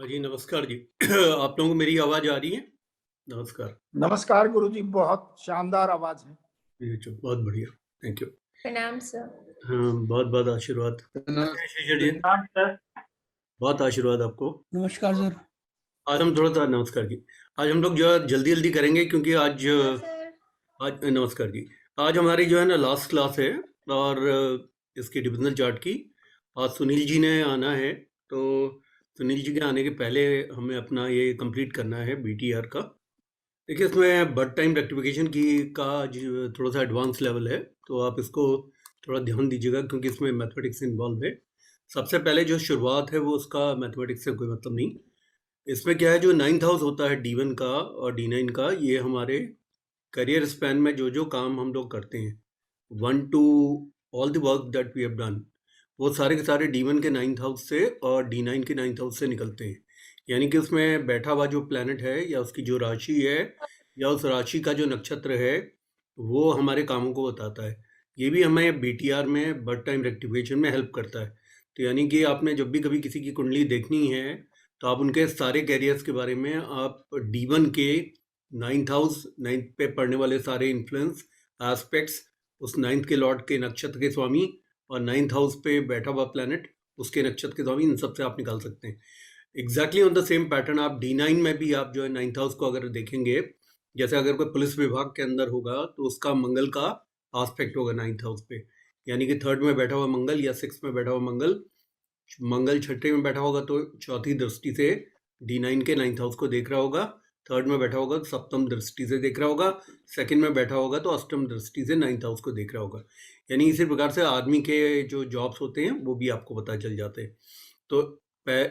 जी, नमस्कार जी। आप लोगों को मेरी आवाज़ आ रही है? नमस्कार। नमस्कार गुरुजी, बहुत शानदार आवाज़ है। जी, अच्छा, बहुत बढ़िया, थैंक यू। प्रणाम सर। हाँ, बहुत-बहुत आशीर्वाद। कैसे हैं शेषर जी? प्रणाम सर। बहुत आशीर्वाद आपको। नमस्कार सर। आज हम थोड़ा-सा नमस्कार जी। आज हम लोग जो है जल्दी-जल्दी करेंगे क्योंकि आज सर नमस्कार जी। आज हमारी जो है ना लास्ट क्लास है और इसकी डिविज़नल चार्ट की। आज सुनील जी ने आना है, तो सुनील जी के आने के पहले हमें अपना ये कंप्लीट करना है बीटीआर का। देखिए, इसमें बर्थ टाइम रेक्टिफिकेशन की का जो थोड़ा-सा एडवांस लेवल है, तो आप इसको थोड़ा ध्यान दीजिएगा क्योंकि इसमें मैथमेटिक्स इन्वॉल्व है। सबसे पहले जो शुरुआत है वो उसका मैथमेटिक्स से कोई मतलब नहीं। इसमें क्या है, जो 9th हाउस होता है D1 का और D9 का, ये हमारे करियर स्पैन में जो-जो काम हम लोग करते हैं, 1 to all the work that we have done, वो सारे के सारे D1 के 9th हाउस से और D9 के 9th हाउस से निकलते हैं। यानी कि उसमें बैठा हुआ जो प्लैनेट है या उसकी जो राशि है या उस राशि का जो नक्षत्र है, वो हमारे कामों को बताता है। ये भी हमें बीटीआर में बर्थ टाइम रेक्टिफिकेशन में हेल्प करता है। तो यानी कि आपने जब भी कभी किसी की कुंडली देखनी है, तो आप उनके सारे कैरियर्स के बारे में आप D1 के 9th हाउस, 9th पे पड़ने वाले सारे इन्फ्लुएंस एस्पेक्ट्स, उस 9th के लॉर्ड के नक्षत्र के स्वामी और 9th हाउस पे बैठा हुआ प्लैनेट उसके नक्षत्र के स्वामी, इन सब से आप निकाल सकते हैं। Exactly on the same pattern आप D9 में भी आप जो है 9th हाउस को अगर देखेंगे, जैसे अगर कोई पुलिस विभाग के अंदर होगा तो उसका मंगल का आस्पेक्ट होगा 9th हाउस पे, यानी कि 3rd में बैठा हुआ मंगल या 6th में बैठा हुआ मंगल, मंगल 6ठे में बैठा होगा तो चौथी दृष्टि से D9 के 9th हाउस को देख रहा होगा, 3rd में बैठा होगा तो सप्तम दृष्टि से देख रहा होगा, 2nd में बैठा होगा तो अष्टम दृष्टि से 9th हाउस को देख रहा होगा। यानी इसी प्रकार से आदमी के जो जॉब्स होते हैं वो भी आपको पता चल जाते हैं। तो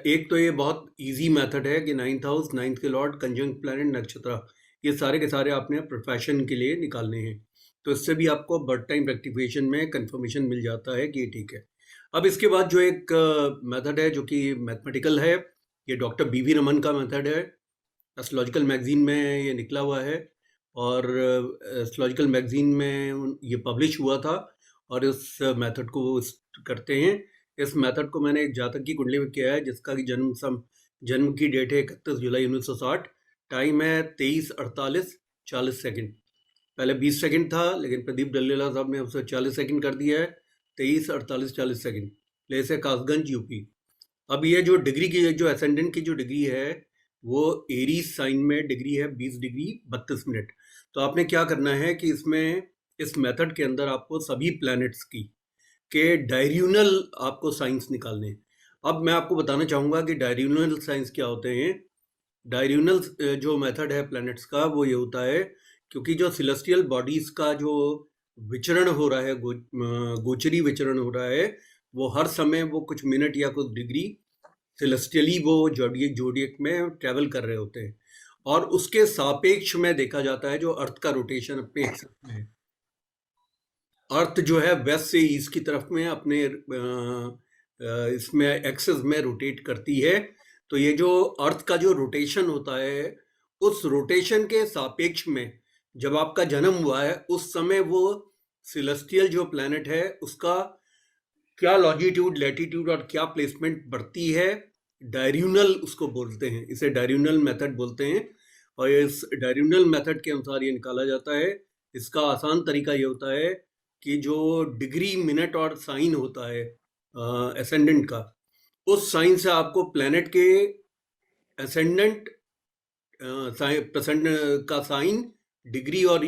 एक तो ये बहुत इजी मेथड है कि 9th हाउस, 9th के लॉर्ड, कंजंक्ट प्लैनेट, नक्षत्र, ये सारे के सारे आपने प्रोफेशन के लिए निकालने हैं। तो इससे भी आपको बर्थ टाइम रेक्टिफिकेशन में कंफर्मेशन मिल जाता है कि ये ठीक है। अब इसके बाद जो एक मेथड है जो कि मैथमेटिकल है, ये डॉक्टर बीवी रमन का मेथड है। एस्ट्रोलॉजिकल मैगजीन में ये निकला हुआ है और एस्ट्रोलॉजिकल मैगजीन में ये पब्लिश हुआ था और इस मेथड को करते हैं। इस मेथड को मैंने एक जातक की कुंडली में किया है जिसका कि जन्म की डेट है 31 जुलाई 1960। टाइम है 23:48:40। पहले 20 सेकंड था, लेकिन प्रदीप डल्लेला साहब ने उसे 40 सेकंड कर दिया है। 23:48:40। प्लेस है कासगंज, यूपी। अब ये जो डिग्री की जो असेंडेंट की जो डिग्री है वो एरीज साइन में डिग्री है 20 डिग्री 32 मिनट। तो आपने क्या करना है कि इसमें इस मेथड के अंदर आपको सभी प्लैनेट्स की के डायरियूनल आपको साइंस निकालने हैं। अब मैं आपको बताना चाहूँगा कि डायरियूनल साइंस क्या होते हैं। डायरियूनल जो मेथड है प्लैनेट्स का वो ये होता है, क्योंकि जो सिलेस्टियल बॉडीज़ का जो विचरण हो रहा है, गोचरी विचरण हो रहा है, वो हर समय वो कुछ मिनट या कुछ डिग्री सेलेस्टियली वो जोडियक में ट्रैवल कर रहे होते हैं और उसके सापेक्ष में देखा जाता है जो अर्थ का रोटेशन अपने एक्सेस में है। अर्थ जो है वेस्ट से ईस्ट की तरफ में अपने इसमें एक्सेस में रोटेट करती है। तो ये जो अर्थ का जो रोटेशन होता है, उस रोटेशन के सापेक्ष में जब आपका जन्म हुआ है उस समय वो सिलेस्टियल जो प्लैनेट है उसका क्या लॉन्जिट्यूड, लैटिट्यूड और क्या प्लेसमेंट बढ़ती है, डायरियूनल उसको बोलते हैं। इसे डायरियूनल मेथड बोलते हैं और इस डायरियूनल मेथड के अनुसार ये निकाला जाता है। इसका आसान तरीका ये होता है कि जो डिग्री, मिनट और साइन होता है असेंडेंट का, उस साइन से आपको प्लैनेट के असेंडेंट का साइन, डिग्री और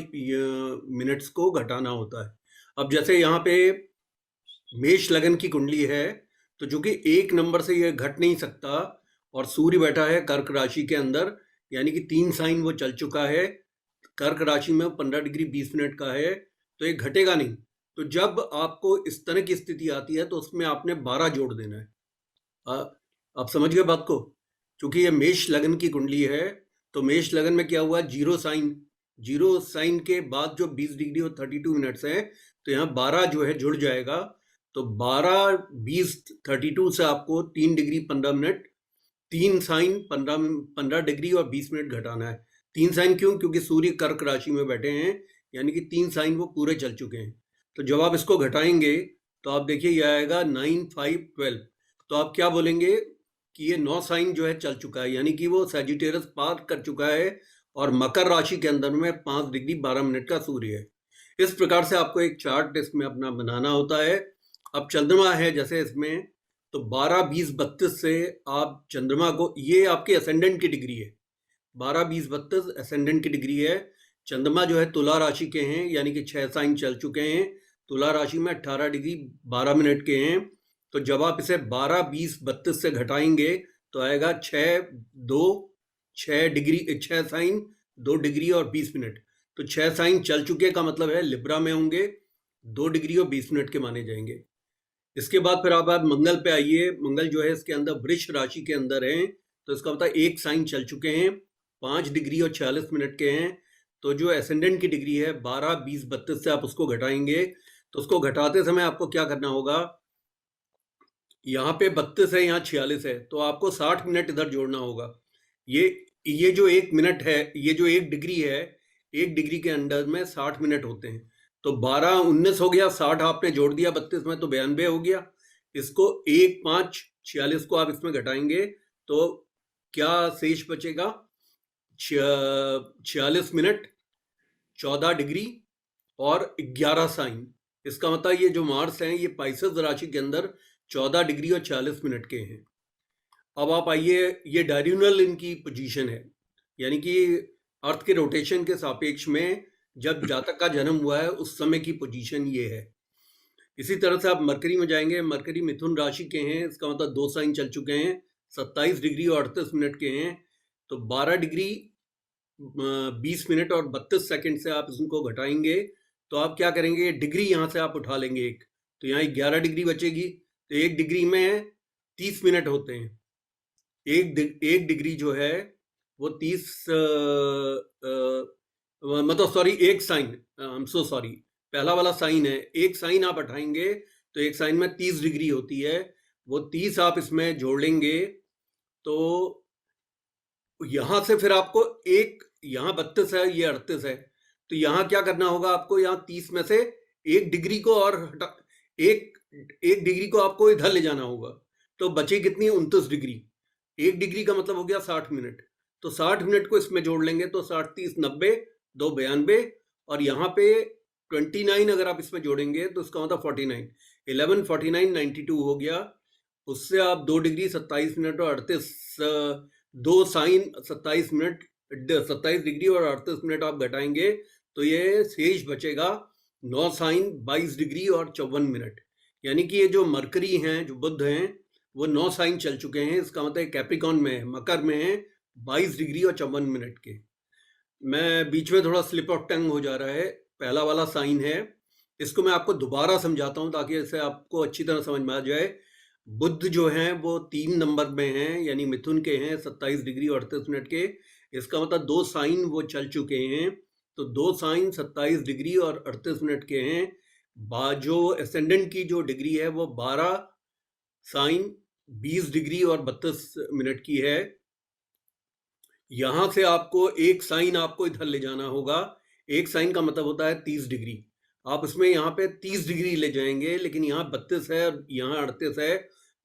मिनट्स को घटाना होता है। अब जैसे यहाँ पे मेष लगन की कुंडली है, तो जो कि 1 नंबर से ये घट नहीं सकता और सूर्य बैठा है कर्क राशि के अंदर, यानी कि 3 साइन वो चल चुका है। कर्क राशि में 15 डिग्री 20 मिनट का है, तो ये घटेगा नहीं। तो जब आपको इस तरह की स्थिति आती है तो उसमें आपने 12 जोड़ देना है। आप समझ गए बात को? क्योंकि ये मेष लगन की कुंडली है, तो मेष लगन में क्या हुआ, जीरो साइन के बाद जो 20 डिग्री और 32 मिनट्स है, तो यहाँ 12 जो है जुड़ जाएगा। तो 12, 20, 32 से आपको 3 डिग्री 15 मिनट, 3 साइन 15 डिग्री और 20 मिनट घटाना है। 3 साइन क्यों? क्योंकि सूर्य कर्क राशि में बैठे हैं, यानी कि 3 साइन वो पूरे चल चुके हैं। तो जब आप इसको घटाएंगे तो आप देखिए ये आएगा 9, 5, 12। तो आप क्या बोलेंगे कि ये 9 साइन जो है चल चुका है, यानी कि वो सैजिटेरियस पार कर चुका है और मकर राशि के अंदर में 5 डिग्री 12 मिनट का सूर्य है। इस प्रकार से आपको एक चार्ट इसमें अपना बनाना होता है। अब चंद्रमा है जैसे इसमें, तो 12, 20, 32 से आप चंद्रमा को, ये आपकी असेंडेंट की डिग्री है, 12, 20, 32 असेंडेंट की डिग्री है। चंद्रमा जो है तुला राशि के हैं, यानी कि 6 साइन चल चुके हैं। तुला राशि में 18 डिग्री 12 मिनट के हैं। तो जब आप इसे 12, 20, 32 से घटाएंगे तो आएगा 6, 2, 6 डिग्री, 6 साइन 2 डिग्री और 20 मिनट। तो 6 साइन चल चुके का मतलब है लिब्रा में होंगे, 2 डिग्री और 20 मिनट के माने जाएंगे। इसके बाद फिर आप मंगल पे आइए। मंगल जो है इसके अंदर वृष राशि के अंदर है, तो इसका मतलब 1 साइन चल चुके हैं, 5 डिग्री और 46 मिनट के हैं। तो जो एसेंडेंट की डिग्री है 12, 20, 32 से आप उसको घटाएंगे, तो उसको घटाते समय आपको क्या करना होगा, यहाँ पे 32 है, यहाँ 46 है, तो आपको 60 मिनट इधर जोड़ना होगा। ये जो 1 मिनट है, ये जो 1 डिग्री है, 1 डिग्री के अंडर में 60 मिनट होते हैं। तो 12, 19 हो गया, 60 आपने जोड़ दिया 32 में, तो 92 हो गया। इसको 1, 5, 46 को आप इसमें घटाएंगे तो क्या शेष बचेगा, 46 मिनट, 14 डिग्री और 11 साइन। इसका मतलब ये जो मार्स हैं ये पाइसेस राशि के अंदर 14 डिग्री और 40 मिनट के हैं। अब आप आइए, ये डायरेक्शनल इनकी पोजीशन है, यानी कि अर्थ के रोटेशन के सापेक्ष में जब जातक का जन्म हुआ है उस समय की पोजीशन ये है। इसी तरह से आप मरकरी में जाएंगे। मरकरी मिथुन राशि के हैं, इसका मतलब 2 साइन चल चुके हैं, 27 डिग्री और 38 मिनट के हैं। तो 12 डिग्री 20 मिनट और 32 सेकंड से आप इसको घटाएंगे तो आप क्या करेंगे, डिग्री यहाँ से आप उठा लेंगे एक, तो यहाँ 11 डिग्री बचेगी। तो 1 डिग्री में 30 मिनट होते हैं। एक डिग्री जो है वो 30 मतलब sorry, 1 sign, I am so sorry, पहला वाला साइन है, 1 साइन आप हटाएंगे तो 1 साइन में 30 डिग्री होती है। वो 30 आप इसमें जोड़ लेंगे तो यहां से फिर आपको एक, यहाँ 32 है, ये 38 है, तो यहाँ क्या करना होगा आपको, यहाँ 30 में से 1 डिग्री को और हटा, एक डिग्री को आपको इधर ले जाना होगा। तो बचे कितनी, 29 डिग्री। 1 डिग्री का मतलब हो गया 60 मिनट। तो 60 मिनट को इसमें जोड़ लेंगे तो 60, 30, 90, 2, 92 और यहाँ पे 29 अगर आप इसमें जोड़ेंगे तो इसका मतलब 49, 11, 49, 92 हो गया। उससे आप 2 डिग्री 27 मिनट और 38, 2 साइन 27 मिनट, 27 डिग्री और 38 मिनट आप घटाएंगे तो ये शेष बचेगा 9 साइन 22 डिग्री और 54 मिनट। यानी कि ये जो मरकरी हैं, जो बुध हैं, वो 9 साइन चल चुके हैं। इसका मतलब कैप्रिकॉन में है, मकर में है, 22 डिग्री और 54 मिनट के। मैं बीच में थोड़ा स्लिप ऑफ टंग हो जा रहा है। पहला वाला साइन है, इसको मैं आपको दोबारा समझाता हूँ ताकि इससे आपको अच्छी तरह समझ में आ जाए। बुध जो हैं वो 3 नंबर में हैं, यानी मिथुन के हैं, 27 डिग्री और 38 मिनट के। इसका मतलब 2 साइन वो चल चुके हैं, तो 2 साइन 27 डिग्री और 38 मिनट के हैं। जो एसेंडेंट की जो डिग्री है वो 12 साइन 20 डिग्री और 32 मिनट की है। यहां से आपको 1 साइन आपको इधर ले जाना होगा। 1 साइन का मतलब होता है 30 डिग्री। आप इसमें यहाँ पे 30 डिग्री ले जाएंगे, लेकिन यहाँ 32 है और यहाँ 38 है,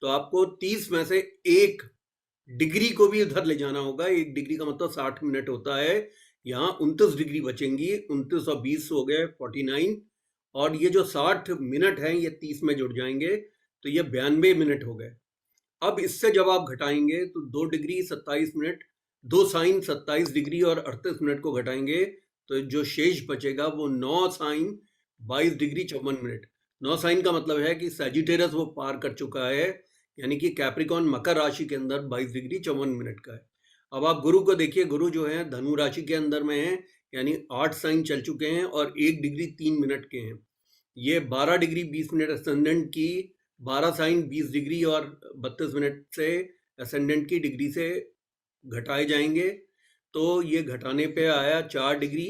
तो आपको 30 में से 1 डिग्री को भी उधर ले जाना होगा। 1 डिग्री का मतलब 60 मिनट होता है। यहाँ 29 डिग्री बचेंगी, 29 और 20 हो गए 49, और ये जो 60 मिनट हैं ये 30 में जुड़ जाएंगे, तो ये 92 मिनट हो गए। अब इससे जब आप घटाएंगे तो 2 डिग्री 27 मिनट, 2 साइन 27 डिग्री और 38 मिनट को घटाएंगे तो जो शेष बचेगा वो 9 साइन 22 डिग्री 54 मिनट। 9 साइन का मतलब है कि सैजिटेरियस वो पार कर चुका है, यानी कि कैप्रिकॉन मकर राशि के अंदर 22 डिग्री 54 मिनट का है। अब आप गुरु को देखिए, गुरु जो है धनु राशि के अंदर में है, यानी 8 साइन चल चुके हैं और 1 डिग्री 3 मिनट के हैं। ये 12 डिग्री 20 मिनट असेंडेंट की, 12 साइन 20 डिग्री और 32 मिनट से असेंडेंट की डिग्री से घटाए जाएंगे। तो ये घटाने पे आया 4 डिग्री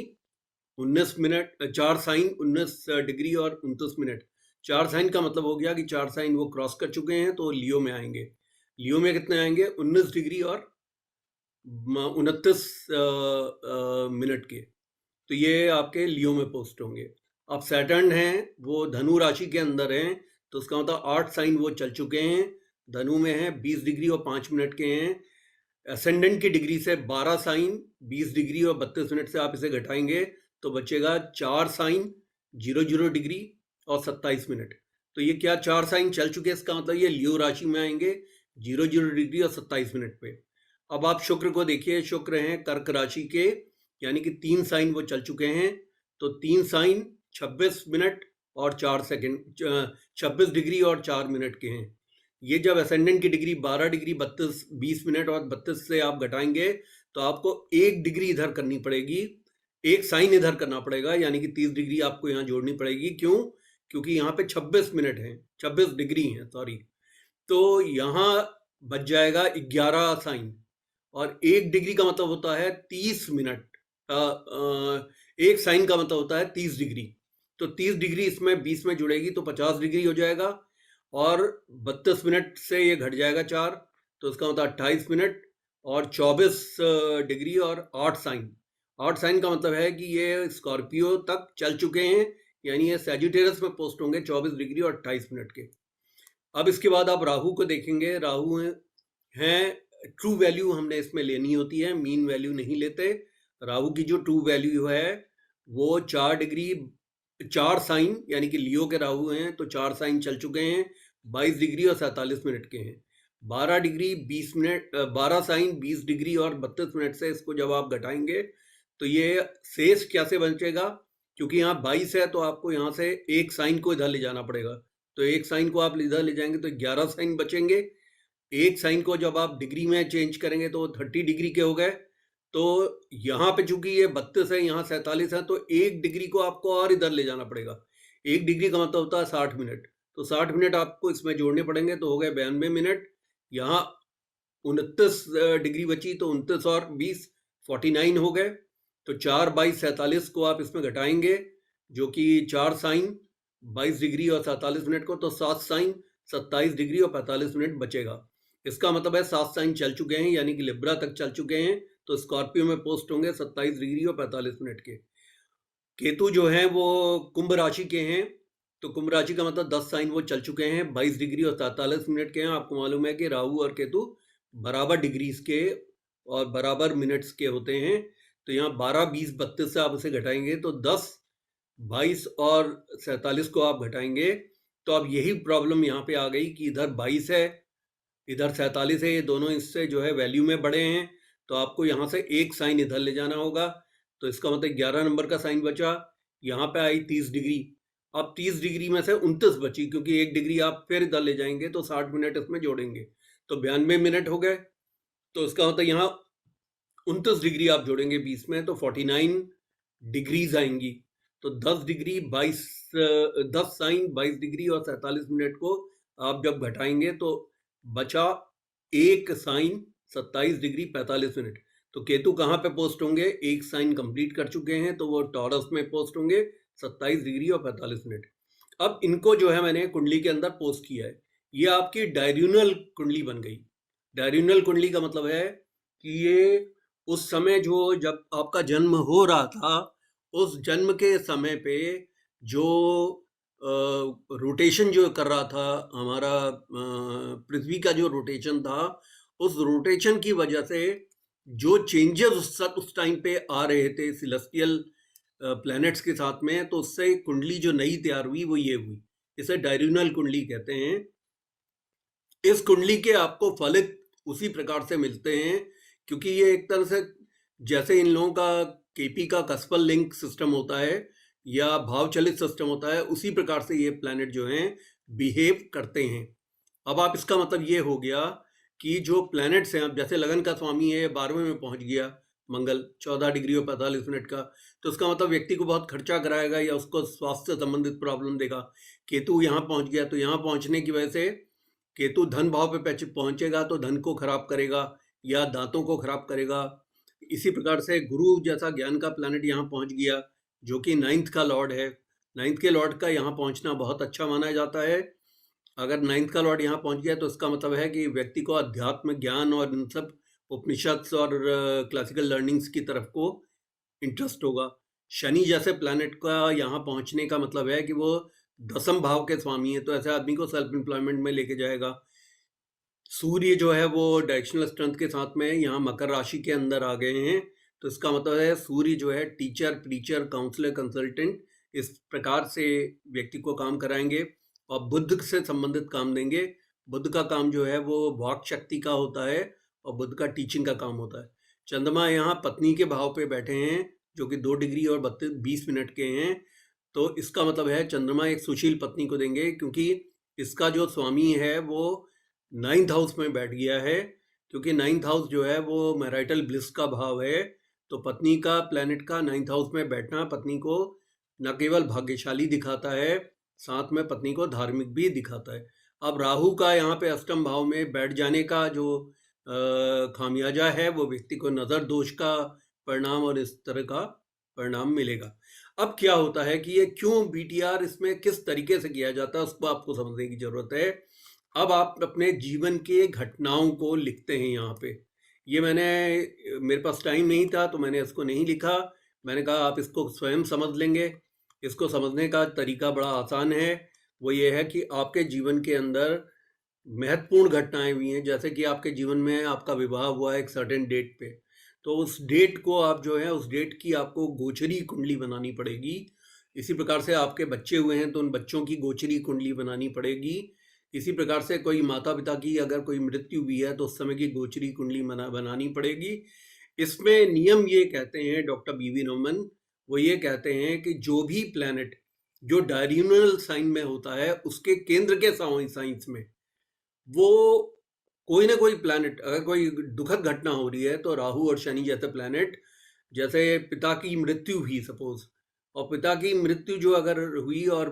19 मिनट, 4 साइन 19 डिग्री और 29 मिनट। 4 साइन का मतलब हो गया कि 4 साइन वो क्रॉस कर चुके हैं, तो लियो में आएंगे। लियो में कितने आएंगे, 19 डिग्री और 29 मिनट के, तो ये आपके लियो में पोस्ट होंगे। अब सैटर्न हैं वो धनु राशि के अंदर हैं, तो उसका मतलब 8 साइन वो चल चुके हैं, धनु में है 20 डिग्री और 5 मिनट के हैं। असेंडेंट की डिग्री से 12 साइन 20 डिग्री और 32 मिनट से आप इसे घटाएंगे तो बचेगा 4 साइन 00 डिग्री और 27 मिनट। तो ये क्या 4 साइन चल चुके हैं, इसका मतलब ये लियो राशि में आएंगे 00 डिग्री और 27 मिनट पे। अब आप शुक्र को देखिए, शुक्र हैं कर्क राशि के, यानी कि 3 साइन वो चल चुके हैं। तो 3 साइन 26 मिनट और 4 सेकेंड 26 डिग्री और 4 मिनट के हैं। ये जब असेंडेंट की डिग्री 12 डिग्री 20 मिनट और 32 से आप घटाएंगे तो आपको 1 डिग्री इधर करनी पड़ेगी, 1 साइन इधर करना पड़ेगा, यानी कि 30 डिग्री आपको यहाँ जोड़नी पड़ेगी। क्यों? क्योंकि यहाँ पे 26 मिनट हैं, 26 डिग्री हैं, सॉरी। तो यहाँ बच जाएगा 11 साइन, और 1 डिग्री का मतलब होता है 30 मिनट। 1 साइन का मतलब होता है 30 डिग्री। तो 30 डिग्री इसमें 20 में जुड़ेगी तो 50 डिग्री हो जाएगा, और 32 मिनट से ये घट जाएगा 4, तो इसका मतलब 28 मिनट और 24 डिग्री और 8 साइन। 8 साइन का मतलब है कि ये स्कॉर्पियो तक चल चुके हैं, यानी ये सैजिटेरियस में पोस्ट होंगे 24 डिग्री और 28 मिनट के। अब इसके बाद आप राहु को देखेंगे। राहु हैं ट्रू वैल्यू हमने इसमें लेनी होती है, मीन वैल्यू नहीं लेते। राहु की जो ट्रू वैल्यू है वो 4 डिग्री 4 साइन, यानी कि लियो के राहु हैं तो 4 साइन चल चुके हैं, 22 डिग्री और 47 मिनट के हैं। 12 डिग्री 20 मिनट 12 साइन 20 डिग्री और 32 मिनट से इसको जब आप घटाएंगे तो ये शेष कैसे बचेगा? क्योंकि यहाँ 22 है तो आपको यहाँ से 1 साइन को इधर ले जाना पड़ेगा, तो 1 साइन को आप इधर ले जाएंगे तो 11 साइन बचेंगे। 1 साइन को जब आप डिग्री में चेंज करेंगे तो 30 डिग्री के हो गए। तो यहाँ पे चूंकि ये 32 है, यहाँ 47 है, तो 1 डिग्री को आपको और इधर ले जाना पड़ेगा। 1 डिग्री का मतलब होता है 60 मिनट, तो 60 मिनट आपको इसमें जोड़ने पड़ेंगे, तो हो गए 92 मिनट। यहाँ 29 डिग्री बची, तो 29 और 20 49 हो गए। तो 4 22 47 को आप इसमें घटाएंगे, जो कि 4 साइन 22 डिग्री और 47 मिनट को, तो 7 साइन 27 डिग्री और 45 मिनट बचेगा। इसका मतलब है 7 साइन चल चुके हैं, यानी कि लिब्रा तक चल चुके हैं, तो स्कॉर्पियो में पोस्ट होंगे 27 डिग्री और 45 मिनट के। केतु जो है वो कुंभ राशि के हैं, तो कुंभ राशि का मतलब 10 साइन वो चल चुके हैं, 22 डिग्री और 47 मिनट के हैं। आपको मालूम है कि राहु और केतु बराबर डिग्रीज के और बराबर मिनट्स के होते हैं। तो यहाँ 12 20 32 से आप उसे घटाएंगे तो 10 22 और 47 को आप घटाएंगे, तो अब यही प्रॉब्लम यहाँ पे आ गई कि इधर 22 है, इधर 47 है, ये दोनों इससे जो है वैल्यू में बड़े हैं, तो आपको यहाँ से 1 साइन इधर ले जाना होगा। तो इसका मतलब 11 नंबर का साइन बचा। यहाँ पे आई 30 डिग्री। अब 30 डिग्री में से 29 बची, क्योंकि 1 डिग्री आप फिर इधर ले जाएंगे तो 60 मिनट इसमें जोड़ेंगे, तो 92 मिनट हो गए। तो इसका मतलब यहाँ 29 डिग्री आप जोड़ेंगे 20 में, तो 49 डिग्रीज आएंगी। तो 10 डिग्री 10 साइन 22 डिग्री और 47 मिनट को आप जब घटाएंगे तो बचा 1 साइन 27 डिग्री 45 मिनट। तो केतु कहाँ पे पोस्ट होंगे? 1 साइन कंप्लीट कर चुके हैं, तो वो टॉरस में पोस्ट होंगे 27 डिग्री और 45 मिनट। अब इनको जो है मैंने कुंडली के अंदर पोस्ट किया है, ये आपकी डायरियूनल कुंडली बन गई। डायरियूनल कुंडली का मतलब है कि ये उस समय जो जब आपका जन्म हो रहा था, उस जन्म के समय पे जो रोटेशन जो कर रहा था हमारा पृथ्वी का जो रोटेशन था, उस रोटेशन की वजह से जो चेंजेस उस टाइम पे आ रहे थे सिलेस्टियल प्लैनेट्स के साथ में, तो उससे कुंडली जो नई तैयार हुई वो ये हुई। इसे डायरियूनल कुंडली कहते हैं। इस कुंडली के आपको फलित उसी प्रकार से मिलते हैं, क्योंकि ये एक तरह से जैसे इन लोगों का केपी का कस्पल लिंक सिस्टम होता है या भाव चलित सिस्टम होता है, उसी प्रकार से ये प्लैनेट जो हैं बिहेव करते हैं। अब आप इसका मतलब ये हो गया कि जो प्लैनेट्स हैं, अब जैसे लगन का स्वामी है 12वें में पहुंच गया मंगल 14 डिग्री और 45 मिनट का, तो उसका मतलब व्यक्ति को बहुत खर्चा कराएगा या उसको स्वास्थ्य से संबंधित प्रॉब्लम देगा। केतु यहाँ पहुंच गया, तो यहाँ पहुंचने की वजह से केतु धन भाव पे पहुंचेगा तो धन को खराब करेगा या दांतों को खराब करेगा। इसी प्रकार से गुरु जैसा ज्ञान का प्लैनेट यहाँ पहुंच गया, जो कि 9th का लॉर्ड है। 9th के लॉर्ड का यहाँ पहुंचना बहुत अच्छा माना जाता है। अगर 9th का लॉर्ड यहाँ पहुंच गया तो इसका मतलब है कि व्यक्ति को अध्यात्म ज्ञान और इन सब उपनिषद और क्लासिकल लर्निंग्स की तरफ को इंटरेस्ट होगा। शनि जैसे प्लैनेट का यहाँ पहुंचने का मतलब है कि वो 10वें भाव के स्वामी है, तो ऐसे आदमी को सेल्फ एम्प्लॉयमेंट में लेके जाएगा। सूर्य जो है वो डायरेक्शनल स्ट्रेंथ के साथ में यहाँ मकर राशि के अंदर आ गए हैं। तो इसका मतलब है सूर्य जो है टीचर, प्रीचर, काउंसलर, कंसल्टेंट इस प्रकार से व्यक्ति को काम कराएंगे और बुध से संबंधित काम देंगे। बुध का काम जो है वो वाक शक्ति का होता है और बुध का टीचिंग का काम होता है। चंद्रमा यहाँ पत्नी के भाव पे बैठे हैं जो कि 2 डिग्री और 20 मिनट के हैं। तो इसका मतलब है चंद्रमा एक सुशील पत्नी को देंगे, क्योंकि इसका जो स्वामी है वो 9th हाउस में बैठ गया है। क्योंकि 9th हाउस जो है वो मैरिटल ब्लिस का भाव है। तो पत्नी का प्लेनेट का 9th हाउस में बैठना पत्नी को न केवल भाग्यशाली दिखाता है, साथ में पत्नी को धार्मिक भी दिखाता है। अब राहु का यहाँ पे अष्टम भाव में बैठ जाने का जो खामियाजा है वो व्यक्ति को नजर दोष का परिणाम और इस तरह का परिणाम मिलेगा। अब क्या होता है कि ये क्यों बीटीआर इसमें किस तरीके से किया जाता है उसको आपको समझने की जरूरत है। अब आप अपने जीवन के घटनाओं को लिखते हैं यहाँ पे। ये मेरे पास टाइम नहीं था तो मैंने इसको नहीं लिखा। मैंने कहा आप इसको स्वयं समझ लेंगे। इसको समझने का तरीका बड़ा आसान है। वो ये है कि आपके जीवन के अंदर महत्वपूर्ण घटनाएं हुई हैं, जैसे कि आपके जीवन में आपका विवाह हुआ है एक सर्टेन डेट पे, तो उस डेट को आप जो है उस डेट की आपको गोचरी कुंडली बनानी पड़ेगी। इसी प्रकार से आपके बच्चे हुए हैं तो उन बच्चों की गोचरी कुंडली बनानी पड़ेगी। इसी प्रकार से कोई माता पिता की अगर कोई मृत्यु भी है तो उस समय की गोचरी कुंडली बनानी पड़ेगी। इसमें नियम ये कहते हैं डॉक्टर बीवी नोमन, वो ये कहते हैं कि जो भी प्लैनेट जो डायरेक्शनल साइन में होता है उसके केंद्र के साइंस में वो कोई ना कोई प्लैनेट, अगर कोई दुखद घटना हो रही है तो राहु और शनि जैसे प्लैनेट, जैसे पिता की मृत्यु हुई सपोज, और पिता की मृत्यु जो अगर हुई और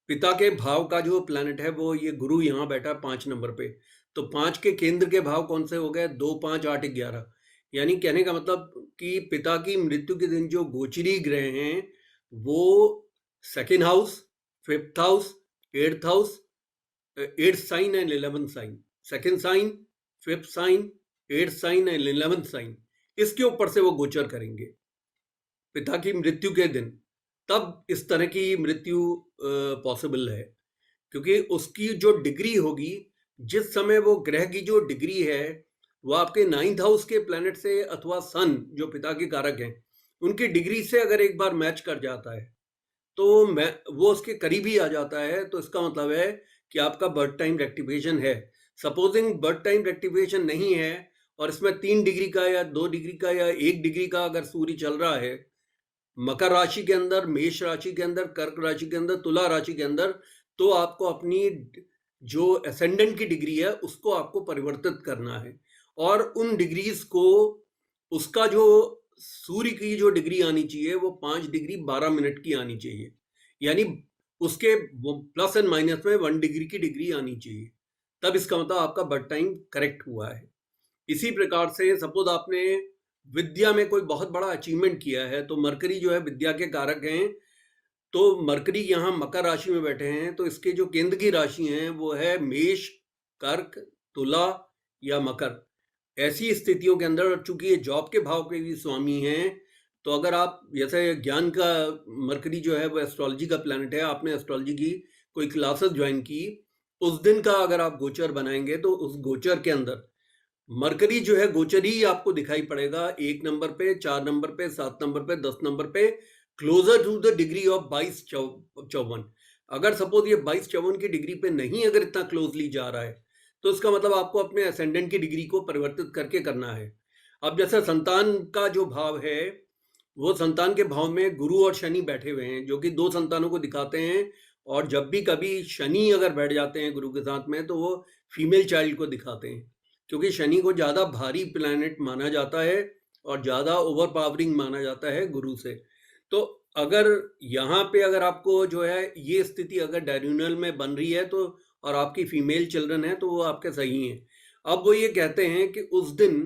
पिता के भाव का जो प्लैनेट है वो ये गुरु यहाँ बैठा 5 नंबर पे, तो 5 के केंद्र के भाव कौन से हो गए? 2, 5, 8, 11। यानी कहने का मतलब कि पिता की मृत्यु के दिन जो गोचरी ग्रह हैं वो 2nd house, 5th house, 8th house, 8th sign and 11th sign, 2nd sign, 5th sign, 8th sign and 11th sign, इसके ऊपर से वो गोचर करेंगे पिता की मृत्यु के दिन। तब इस तरह की मृत्यु पॉसिबल है, क्योंकि उसकी जो डिग्री होगी, जिस समय वो ग्रह की जो डिग्री है वो आपके 9th हाउस के प्लैनेट से अथवा सन जो पिता के कारक हैं उनकी डिग्री से अगर एक बार मैच कर जाता है तो वो उसके करीब ही आ जाता है। तो इसका मतलब है कि आपका बर्थ टाइम रेक्टिफिकेशन है। सपोजिंग बर्थ टाइम रेक्टिफिकेशन नहीं है और इसमें 3 डिग्री का या 2 डिग्री का या 1 डिग्री का अगर सूर्य चल रहा है मकर राशि के अंदर, मेष राशि के अंदर, कर्क राशि के अंदर, तुला राशि के अंदर, तो आपको अपनी जो असेंडेंट की डिग्री है उसको आपको परिवर्तित करना है और उन डिग्रीज को उसका जो सूर्य की जो डिग्री आनी चाहिए वो 5 डिग्री 12 मिनट की आनी चाहिए। यानी उसके प्लस एंड माइनस में 1 डिग्री की डिग्री आनी चाहिए, तब इसका मतलब आपका बर्थ टाइम करेक्ट हुआ है। इसी प्रकार से सपोज आपने विद्या में कोई बहुत बड़ा अचीवमेंट किया है तो मरकरी जो है विद्या के कारक हैं, तो मरकरी यहाँ मकर राशि में बैठे हैं तो इसके जो केंद्र की राशि हैं वो है मेष, कर्क, तुला या मकर। ऐसी स्थितियों के अंदर चूंकि ये जॉब के भाव के भी स्वामी हैं, तो अगर आप जैसे ज्ञान का मरकरी जो है वो एस्ट्रोलॉजी का प्लैनेट है, आपने एस्ट्रोलॉजी की कोई क्लासेस ज्वाइन की, उस दिन का अगर आप गोचर बनाएंगे तो उस गोचर के अंदर मरकरी जो है गोचर ही आपको दिखाई पड़ेगा 1 नंबर पे, 4 नंबर पे, 7 नंबर पे, 10 नंबर पे, closer to the degree of 22-54। अगर सपोज ये 22-54 की डिग्री पे नहीं अगर इतना क्लोजली जा रहा है तो इसका मतलब आपको अपने असेंडेंट की डिग्री को परिवर्तित करके करना है। अब जैसे संतान का जो भाव है वो संतान के भाव में गुरु और शनि बैठे हुए हैं जो कि 2 संतानों को दिखाते हैं, और जब भी कभी शनि अगर बैठ जाते हैं गुरु के साथ में तो वो फीमेल चाइल्ड को दिखाते हैं, क्योंकि शनि को ज़्यादा भारी प्लैनेट माना जाता है और ज़्यादा ओवर पावरिंग माना जाता है गुरु से। तो अगर यहाँ पे अगर आपको जो है ये स्थिति अगर डायरेक्शनल में बन रही है तो और आपकी फीमेल चिल्ड्रन है तो वो आपके सही हैं। अब वो ये कहते हैं कि उस दिन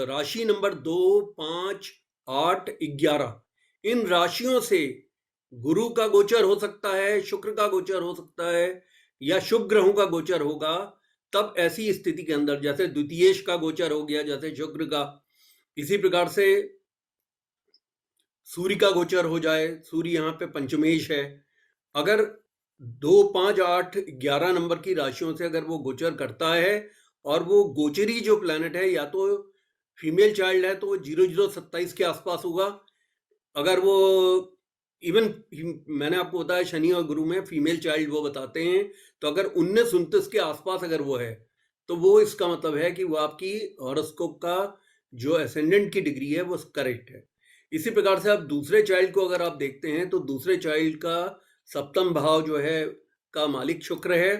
राशि नंबर 2, 5, 8, 11 इन राशियों से गुरु का गोचर हो सकता है, शुक्र का गोचर हो सकता है या शुभ ग्रहों का गोचर होगा। तब ऐसी स्थिति के अंदर जैसे द्वितीयेश का गोचर हो गया जैसे शुक्र का, इसी प्रकार से सूर्य का गोचर हो जाए, सूर्य यहाँ पे पंचमेश है, अगर 2, 5, 8, 11 नंबर की राशियों से अगर वो गोचर करता है और वो गोचरी जो प्लैनेट है या तो फीमेल चाइल्ड है तो वो 0027 के आसपास होगा। अगर वो इवन मैंने आपको बताया शनि और गुरु में फीमेल चाइल्ड वो बताते हैं, तो अगर 19-29 के आसपास अगर वो है तो वो इसका मतलब है कि वो आपकी हॉरोस्कोप का जो असेंडेंट की डिग्री है वो करेक्ट है। इसी प्रकार से आप दूसरे चाइल्ड को अगर आप देखते हैं तो दूसरे चाइल्ड का सप्तम भाव जो है का मालिक शुक्र है।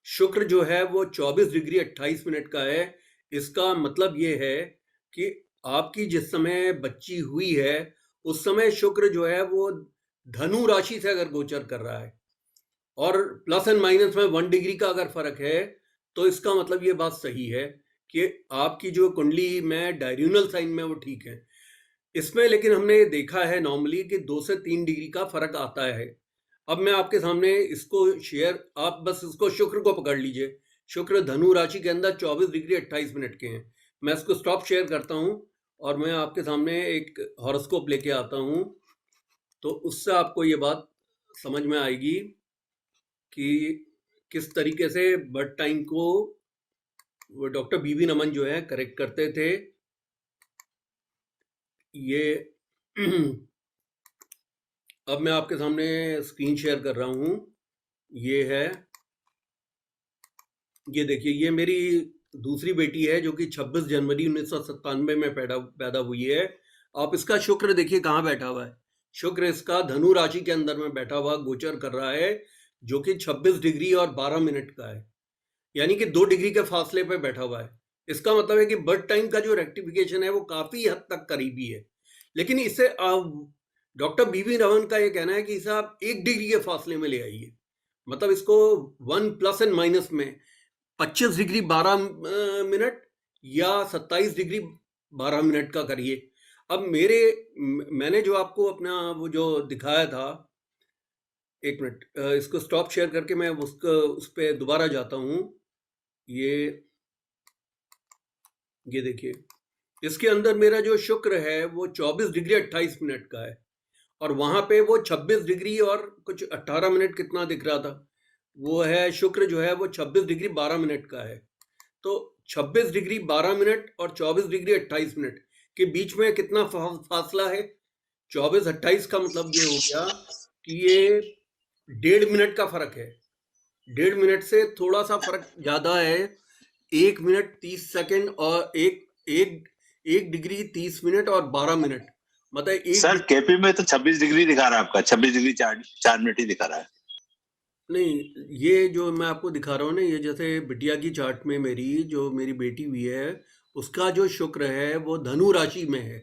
शुक्र जो है वो 24 डिग्री 28 मिनट का है। इसका मतलब ये है कि आपकी जिस समय बच्ची हुई है उस समय शुक्र जो है वो धनु राशि से अगर गोचर कर रहा है और प्लस एंड माइनस में 1 डिग्री का अगर फर्क है तो इसका मतलब ये बात सही है कि आपकी जो कुंडली में डायरियोनल साइन में वो ठीक है। इसमें लेकिन हमने देखा है नॉर्मली कि 2 से 3 डिग्री का फर्क आता है। अब मैं आपके सामने इसको शेयर, आप बस इसको शुक्र को पकड़ लीजिए। शुक्र धनु राशि के अंदर 24 डिग्री 28 मिनट के हैं। मैं इसको स्टॉप शेयर करता हूं और मैं आपके सामने एक हॉरोस्कोप लेके आता हूं, तो उससे आपको ये बात समझ में आएगी कि किस तरीके से बर्थ टाइम को वो डॉक्टर बीबी नमन जो है करेक्ट करते थे। ये अब मैं आपके सामने स्क्रीन शेयर कर रहा हूं। ये है, ये देखिए, ये मेरी दूसरी बेटी है जो कि 26 जनवरी 1997 में पैदा हुई है। आप इसका शुक्र देखिए कहाँ बैठा हुआ है। शुक्र इसका धनु राशि के अंदर में बैठा हुआ गोचर कर रहा है, जो कि 26 डिग्री और 12 मिनट का है, यानी कि 2 डिग्री के फासले पे बैठा हुआ है। इसका मतलब है कि बर्थ टाइम का जो रेक्टिफिकेशन है वो काफी हद तक करीबी है। लेकिन इसे डॉक्टर बीबी रमन का ये कहना है कि इसे आप 1 डिग्री के फासले में ले आइए, मतलब इसको 1 प्लस एंड माइनस में 25 डिग्री 12 मिनट या 27 डिग्री 12 मिनट का करिए। अब मैंने जो आपको अपना वो जो दिखाया था, एक मिनट, इसको स्टॉप शेयर करके मैं उस पर दोबारा जाता हूँ। ये देखिए, इसके अंदर मेरा जो शुक्र है वो 24 डिग्री 28 मिनट का है और वहां पे वो 26 डिग्री और कुछ 18 मिनट कितना दिख रहा था, वो है शुक्र जो है वो 26 डिग्री 12 मिनट का है। तो 26 डिग्री 12 मिनट और 24 डिग्री 28 मिनट के बीच में कितना फासला है? 24-28 का मतलब ये हो गया कि ये 1.5 मिनट का फर्क है। 1.5 मिनट से थोड़ा सा फर्क ज्यादा है, 1 मिनट 30 सेकंड और एक डिग्री 30 मिनट और 12 मिनट, मतलब एक सर केपी में तो 26 डिग्री दिखा रहा है, आपका 26 डिग्री 4 मिनट ही दिखा रहा है। नहीं, ये जो मैं आपको दिखा रहा हूँ ना, ये जैसे बिटिया की चार्ट में मेरी बेटी हुई है उसका जो शुक्र है वो धनु राशि में है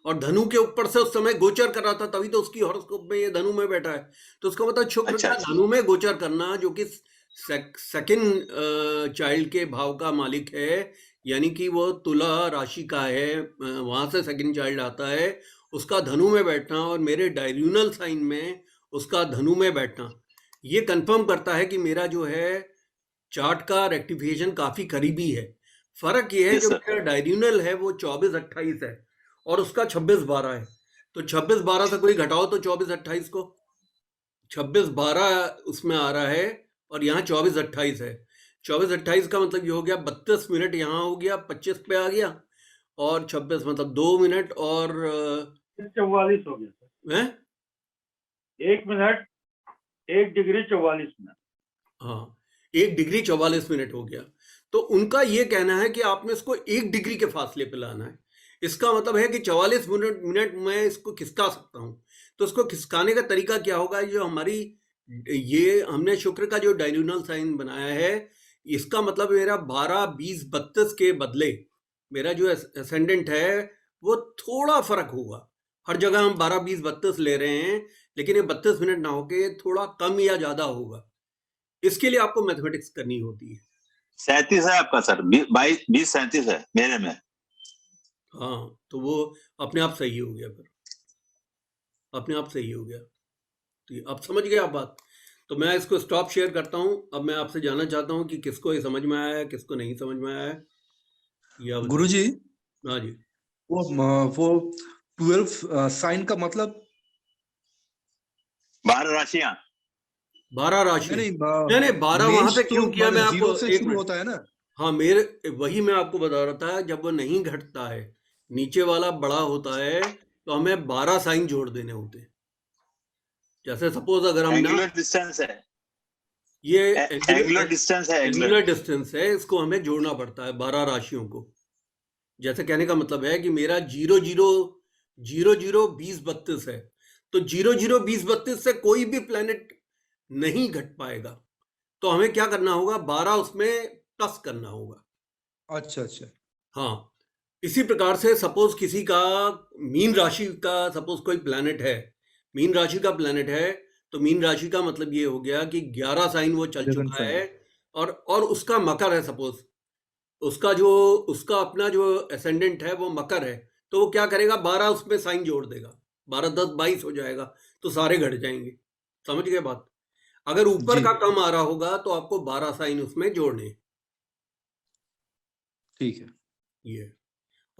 और धनु के ऊपर से उस समय गोचर कर रहा था, तभी तो उसकी हॉरोस्कोप में ये धनु में बैठा है। तो उसका मतलब शुक्र का धनु में गोचर करना, जो कि सेकंड चाइल्ड के भाव का मालिक है, यानी कि वो तुला राशि का है, वहां से सेकंड चाइल्ड आता है, उसका धनु में बैठना और मेरे डायरियोनल साइन में उसका धनु में बैठना, ये कंफर्म करता है कि मेरा जो है चार्ट का रेक्टिफिकेशन काफी करीबी है। फर्क ये है जो मेरा डायरियोनल है वो 24-28 है और उसका 26-12 है। तो 26-12 से कोई घटाओ तो 24-28 को, 26-12 उसमें आ रहा है और यहाँ 24-28 है। 24-28 का मतलब ये हो गया 32 मिनट यहाँ हो गया, 25 पे आ गया और 26 मतलब 2 मिनट और 44 हो गया सर। है 1 मिनट 1 डिग्री 44 मिनट। हाँ, 1 डिग्री 44 मिनट हो गया। तो उनका ये कहना है कि आपने इसको 1 डिग्री के फासले पे लाना है। इसका मतलब है कि 44 मिनट मैं इसको खिसका सकता हूँ। तो इसको खिसकाने का तरीका क्या होगा? जो ये हमने शुक्र का जो डायरियोनल साइन बनाया है, इसका मतलब मेरा 12, 20, 32 के बदले मेरा जो असेंडेंट है वो थोड़ा फर्क होगा। हर जगह हम 12, 20, 32 ले रहे हैं, लेकिन ये 32 मिनट ना होके थोड़ा कम या ज्यादा होगा। इसके लिए आपको मैथमेटिक्स करनी होती है। 37 है आपका सर, 20-37 है मेरे में। हाँ, तो वो अपने आप सही हो गया, फिर अपने आप सही हो गया। तो अब समझ गए आप बात। तो मैं इसको स्टॉप शेयर करता हूँ। अब मैं आपसे जानना चाहता हूँ कि किसको ये समझ में आया है, किसको नहीं समझ में आया है, या गुरुजी। हाँ जी, वो 12 साइन का मतलब 12 राशियां 12 राशि, नहीं नहीं नहीं 12 वहां मेष पे तो क्यों किया, मैं आपको जीरो से एक शुरू मिनट, होता है ना। हाँ मेरे वही मैं आपको बता रहा था, जब वो नहीं घटता है, नीचे वाला बड़ा होता है, तो हमें 12 साइन जोड़ देने होते हैं। जैसे सपोज अगर हम ना, एंगुलर डिस्टेंस है, ये एंगुलर डिस्टेंस है, एंगुलर डिस्टेंस है, इसको हमें जोड़ना पड़ता है 12 राशियों को। जैसे कहने का मतलब है कि मेरा 00002032 है, तो 002032 से कोई भी प्लेनेट नहीं घट पाएगा, तो हमें क्या करना होगा, 12 उसमें प्लस करना होगा। अच्छा अच्छा। हाँ, इसी प्रकार से सपोज किसी का मीन राशि का, सपोज कोई प्लैनेट है, मीन राशि का प्लैनेट है, तो मीन राशि का मतलब ये हो गया कि 11 साइन वो चल लगन चुका साइन। है, और उसका मकर है, सपोज उसका जो, उसका अपना जो एसेंडेंट है वो मकर है, तो वो क्या करेगा, 12 उसमें साइन जोड़ देगा, 12 10 22 हो जाएगा, तो सारे घट जाएंगे। समझ गए बात? अगर ऊपर जी का कम आ रहा होगा तो आपको 12 साइन उसमें जोड़ने हैं। ठीक है। ये,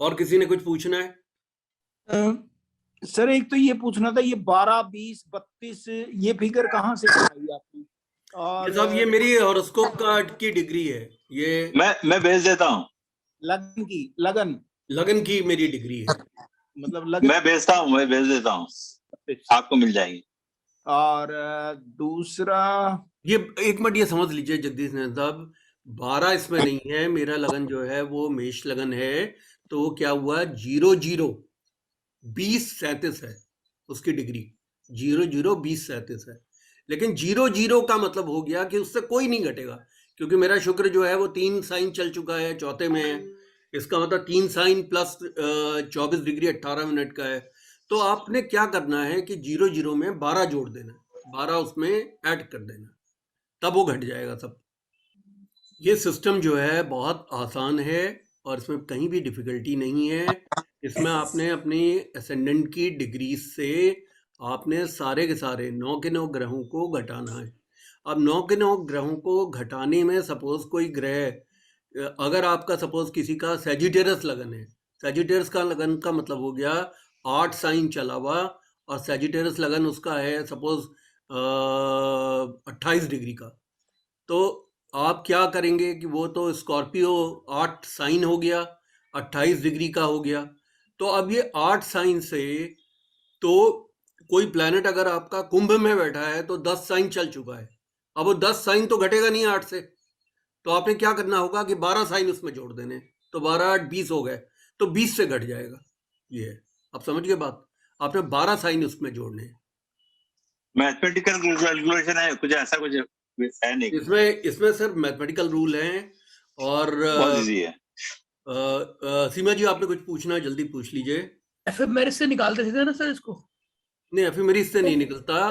और किसी ने कुछ पूछना है? सर एक तो ये पूछना था, ये 12 20 32 ये फिगर कहाँ से बताई आपने? ये और सब ये मेरी हॉरोस्कोप का की डिग्री है, ये मैं भेज देता हूँ, लगन की, लगन लगन की मेरी डिग्री है। मतलब लगन। मैं भेजता हूँ, मैं भेज देता हूँ, आपको मिल जाएगी। और दूसरा, ये एक मिनट ये समझ लीजिए जगदीश ने साहब, 12 इसमें नहीं है, मेरा लगन जो है वो मेष लगन है, तो वो क्या हुआ, 002037 है उसकी डिग्री, 002037 है। लेकिन 00 का मतलब हो गया कि उससे कोई नहीं घटेगा, क्योंकि मेरा शुक्र जो है वो 3 साइन चल चुका है, चौथे में है, इसका मतलब 3 साइन प्लस 24 डिग्री 18 मिनट का है। तो आपने क्या करना है कि 00 में 12 जोड़ देना, 12 उसमें ऐड कर देना, तब वो घट जाएगा सब। ये सिस्टम जो है बहुत आसान है, और इसमें कहीं भी डिफिकल्टी नहीं है। इसमें आपने अपनी असेंडेंट की डिग्री से आपने सारे के सारे 9 के 9 ग्रहों को घटाना है। अब 9 के 9 ग्रहों को घटाने में सपोज कोई ग्रह, अगर आपका सपोज किसी का सेजिटेरस लगन है, सेजिटेरस का लगन का मतलब हो गया 8 साइन चला हुआ, और सेजिटेरस लगन उसका है सपोज 28 डिग्री का, तो आप क्या करेंगे कि वो तो स्कॉर्पियो 8 साइन हो गया, 28 डिग्री का हो गया, तो अब ये 8 साइन से, तो कोई प्लैनेट अगर आपका कुंभ में बैठा है तो 10 साइन चल चुका है, अब वो 10 साइन तो घटेगा नहीं 8 से, तो आपने क्या करना होगा कि 12 साइन उसमें जोड़ देने, तो 12 8 20 हो गए, तो 20 से घट जाएगा। ये है, आप समझ गए बात, आपने 12 साइन उसमें जोड़ने हैं। मैथमेटिकल कैलकुलेशन है, कुछ ऐसा कुछ है नहीं, इसमें सर मैथमेटिकल रूल हैं, और बहुत इजी है। सीमा जी आपने कुछ पूछना है, जल्दी पूछ लीजिए। एफएमआर से निकालते थे ना सर इसको? नहीं, एफिमेरिस से नहीं निकलता,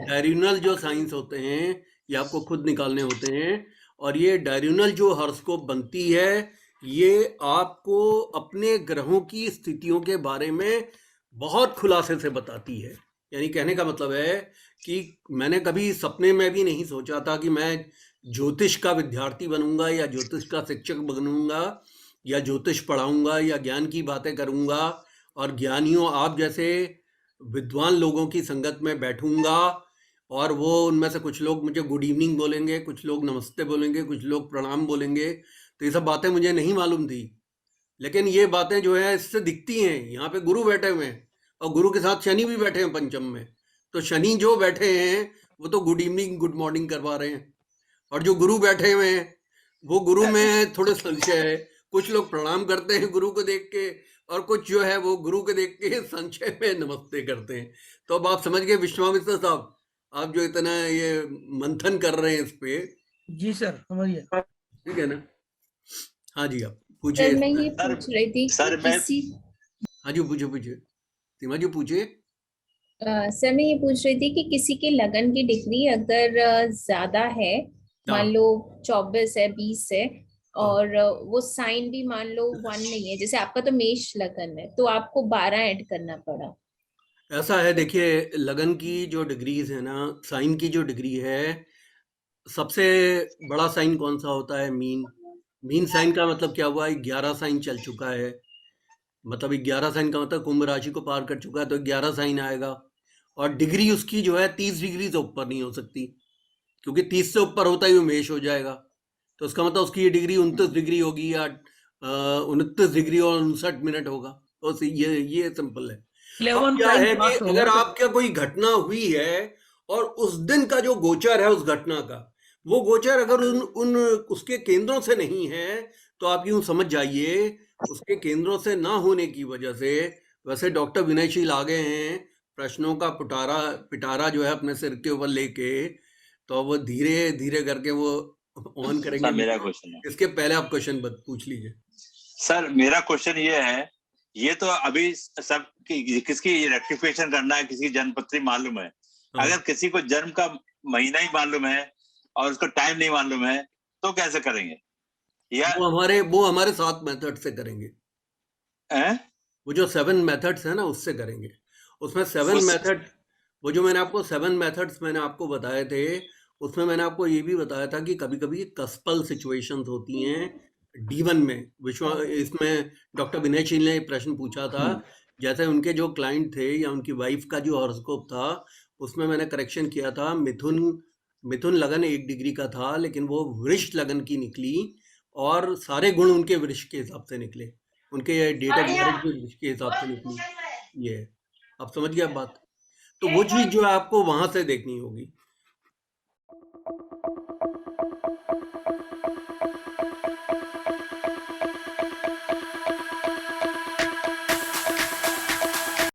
डायरिनल जो साइंस होते हैं ये आपको खुद निकालने होते हैं, और ये डायरिनल जो हॉरोस्कोप बनती है ये आपको अपने ग्रहों की स्थितियों के बारे में बहुत खुलासे से बताती है। यानी कहने का मतलब है कि मैंने कभी सपने में भी नहीं सोचा था कि मैं ज्योतिष का विद्यार्थी बनूंगा, या ज्योतिष का शिक्षक बनूंगा, या ज्योतिष पढ़ाऊंगा, या ज्ञान की बातें करूंगा, और ज्ञानियों आप जैसे विद्वान लोगों की संगत में बैठूंगा, और वो उनमें से कुछ लोग मुझे गुड इवनिंग बोलेंगे, कुछ लोग नमस्ते बोलेंगे, कुछ लोग प्रणाम बोलेंगे, तो ये सब बातें मुझे नहीं मालूम थी। लेकिन ये बातें जो है इससे दिखती हैं, यहाँ पे गुरु बैठे हुए हैं, और गुरु के साथ शनि भी बैठे हैं पंचम में, तो शनि जो बैठे हैं वो तो गुड इवनिंग गुड मॉर्निंग करवा रहे हैं, और जो गुरु बैठे हुए हैं वो गुरु में थोड़े संशय है, कुछ लोग प्रणाम करते हैं गुरु को देख के, और कुछ जो है वो गुरु को देख के संशय में नमस्ते करते हैं। तो अब आप समझ गए विश्वामित्र साहब, आप जो इतना ये मंथन कर रहे हैं इस पे। जी सर समझ गया। ठीक है ना? हाँ जी, आप सर पूछिए। मैं ये पूछ रही थी सर, कि मैं- किसी हाँ जी, पूछिए सीमा जी पूछिए। सर मैं ये पूछ रही थी कि किसी के लगन की डिग्री अगर ज्यादा है, मान लो 24 है 20 है, और वो साइन भी मान लो 1 नहीं है, जैसे आपका तो मेष लगन है, तो आपको 12 ऐड करना पड़ा। ऐसा है, देखिए लगन की जो डिग्रीज है ना, साइन की जो डिग्री है, सबसे बड़ा साइन कौन सा होता है? मीन। मीन साइन का मतलब क्या हुआ, 11 साइन चल चुका है, मतलब 11 साइन का मतलब कुंभ राशि को पार कर चुका है, तो 11 साइन आएगा, और डिग्री उसकी जो है 30 डिग्री से ऊपर नहीं हो सकती। क्योंकि 30 से ऊपर होता ही वो मेष हो जाएगा, तो उसका मतलब उसकी ये डिग्री 29 डिग्री होगी या 29 डिग्री और 59 मिनट होगा। तो ये सिंपल है। 11 अब क्या प्राइम है पास कि होगा अगर तो आपका कोई घटना हुई है और उस दिन का जो गोचर है उस घटना का, वो गोचर अगर उन उसके केंद्रों से नहीं है, तो आप यूं समझ जाइए उसके केंद्रों से ना होने की वजह से, वैसे डॉक्टर विनयशील आ गए हैं प्रश्नों का पिटारा जो है अपने सिर के ऊपर लेके, तो वो धीरे धीरे करके वो ऑन करेंगे। सर मेरा क्वेश्चन है, इसके पहले आप क्वेश्चन पूछ लीजिए। सर मेरा क्वेश्चन ये है, ये तो अभी सब किसकी रेक्टिफिकेशन करना है, किसी की जन्मपत्री मालूम है, हाँ। अगर किसी को जन्म का महीना ही मालूम है और उसको टाइम नहीं मालूम है तो कैसे करेंगे? या वो हमारे 7 मेथड से करेंगे। हैं? वो जो 7 मेथड्स है ना उससे करेंगे। उसमें 7 मेथड, वो जो मैंने आपको 7 मेथड्स मैंने आपको बताए थे, उसमें मैंने आपको ये भी बताया था कि कभी कभी कस्पल सिचुएशंस होती हैं D1 में। इसमें डॉक्टर विनय शील ने एक प्रश्न पूछा था, जैसे उनके जो क्लाइंट थे या उनकी वाइफ का जो हॉरोस्कोप था, उसमें मैंने करेक्शन किया था। मिथुन लगन 1 डिग्री का था, लेकिन वो वृष लगन की निकली और सारे गुण उनके वृष के हिसाब से निकले, उनके डेट ऑफ मैरिज भी वृष के हिसाब से निकली। ये आप समझ गए बात? तो वो चीज जो है आपको वहां से देखनी होगी।